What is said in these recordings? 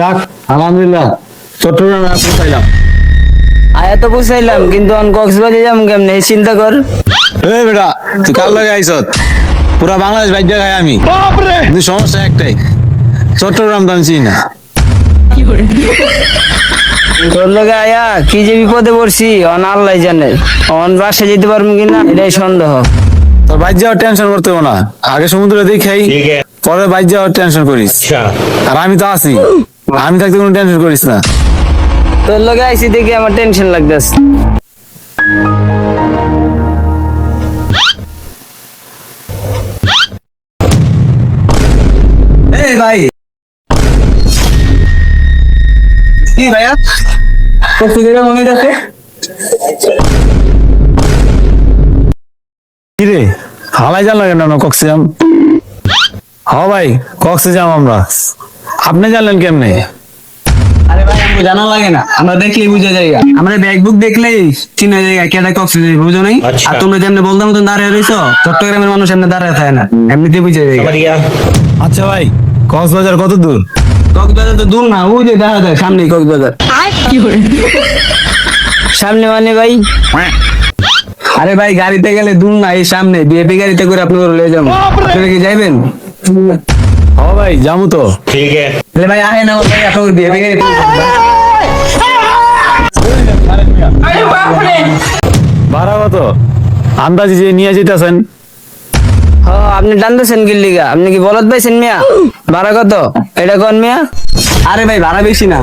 যাক আলহামদুলিল্লাহ চট্টগ্রামে পৌঁছাইলাম। আয়া তো বুঝাইলাম, কিন্তু আমি কক্সবাজার যাম কেমনে এই চিন্তা কর। এই বেটা তুই কার লাগে আইছত? পুরা বাংলাদেশ বাইর খাই আমি, কিন্তু সমস্যা একটাই, চট্টগ্রাম তো আমি চিনি না। তোর লগে আয়া কি যে বিপদে পড়ছি অন আল্লাহ জানে। অন বাসা যেতে পারবো কিনা এটাই সন্দেহ। তোর বাইর যাওয়ার টেনশন করতে হবে না, আগে সমুদ্র দেখাই পরে বাইর যাওয়ার টেনশন করিস। আর আমি তো আছি, আমি থাকতে কোনো টেনশন করিস না। তোর লগে আইসি দেখে আমার টেনশন লাগতেছে। এই ভাই কি ভাইয়া কক্সবাজারে মনে আছে? কি রে হালাই জান লাগে না কক্সিজাম? হ্যাঁ ভাই কক্সিজাম আমরা। আপনি জানলেন কেমনে? আরে ভাই আমাকে জানা লাগে না, আমরা দেখলেই বুঝা জায়গা। আমরা ব্যাগ বুক দেখলেই চিনা জায়গা কেটা কক্সবাজার বুঝো নাই। আর তোমরা যেমনি বলতাম তো দাঁড়িয়ে রইছো, চট্টগ্রামের মানুষ এমনি দাঁড়িয়ে থাকে না, এমনিতে বুঝা জায়গা। আচ্ছা ভাই কক্সবাজার কত দূর? কক্সবাজার তো দূর না, ওই যে দেখা যায় সামনেই কক্সবাজার। সামনে মানে ভাই? আরে ভাই গাড়িতে গেলে দূর না, এই সামনে বিএপি গাড়িতে করে আপনাকে লয়ে যাবো। আপনারা কি যাইবেন? হ্যাঁ ভাই যাবো তো। তাহলে ভাই আহে না ভাই, আপনার বিএপি গাড়িতে ভাড়া কত আন্দাজি যে নিয়ে যেতেছেন? হ আপনি টানতেছেন কি লিগা? আপনি কি বলদ পাইছেন মিয়া? ভাড়া কত এটা কোন মিয়া? আরে ভাই ভাড়া বেশি না,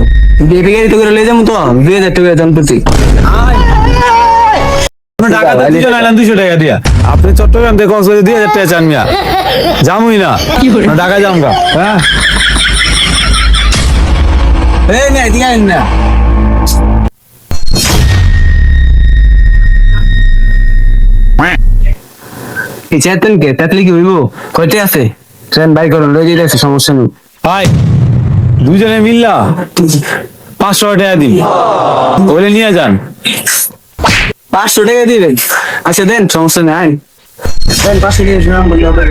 বিএপি গাড়িতে করে লয়ে যাবো তো 2000 টাকা জন প্রতি। টাকাতে 200 টাকা দিয়া আপনি চট্টগ্রাম থেকে কক্সবাজার 2000 টাকা চান মিয়া? যামই না, ঢাকা যাম গা। হ্যাঁ এই না এদিকে আইন না। এই চেতন কে তেতলি কি হইব? কয়তে আছে? ট্রেন বাই করুন, লয়ে যেতে সমস্যা নেই। ভাই দুজনে মিললা 500 টাকা দিন, ওলে নিয়ে যান। 500 টাকা দিবেন? আচ্ছা দেন, সমস্যা নেই। আইন দেন 500 টাকা শুনাম বলি হবে।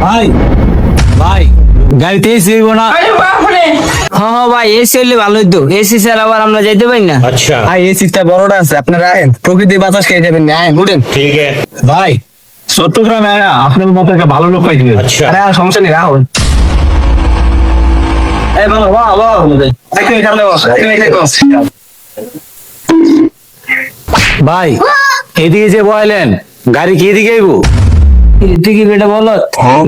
ভাই ভাই গাড়িতে এসি হইব না? হ হ ভাই এসি হইলে ভালো হইতো, এসি ছাড়া আবার আমরা যাইতে পারি না। ভাই এই সিটটা বড়টা আছে, আপনারা আইন প্রকৃতির বাতাস খেয়ে যাবেন না। আইন উঠেন। ভাই চট্টগ্রামে আয়া আপনার মতো একটা ভালো লোক পাইবে। আরে আর সমস্যা নেই, রাহুল। এই ভালো বাহ বাহ একটু এখানে বস, একটু এখানে বস। ভাই এদিকে যে বয়ালেন গাড়ি কি এদিকে আইবো? তুই কি বেটা বলত?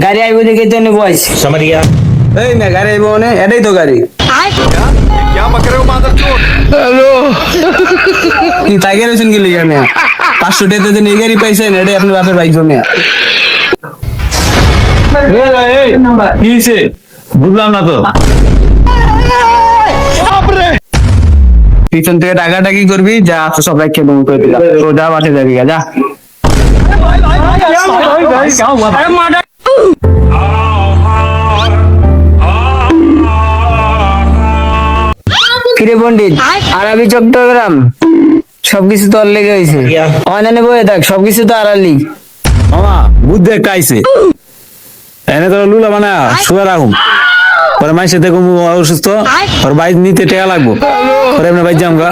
গাড়ি আইব দেখে তো এনে বয়স। এই না গাড়ি আইবো মানে এটাই তো গাড়ি। কি তাইগে রয়েছেন কি লিগা মিয়া? 500 টাকা দিন এই গাড়ি পাইছেন, এটাই আপনার বাপের বাইক মিয়া। কি হইছে বুঝলাম না তো। পিছন থেকে টাকাটা কি করবি, যা আছে সব রাখিয়ে দেবো করে দিলাম। তো যা বাসে যাবি যা। কিরে পন্ডিত, আরবি চট্টগ্রাম সবকিছু তোর লেগে হয়েছে। অনলাইনে বয়ে থাক, সবকিছু তো আড়ালি। মামা বুদ্ধি একটা আইছে, এনে তো লুলা বানা শুয়ে রাখুন, পরে মাইসে দেখো অসুস্থ, ওর বাইক নিতে টাকা লাগবো, পরে এমনি বাইক যাম গা।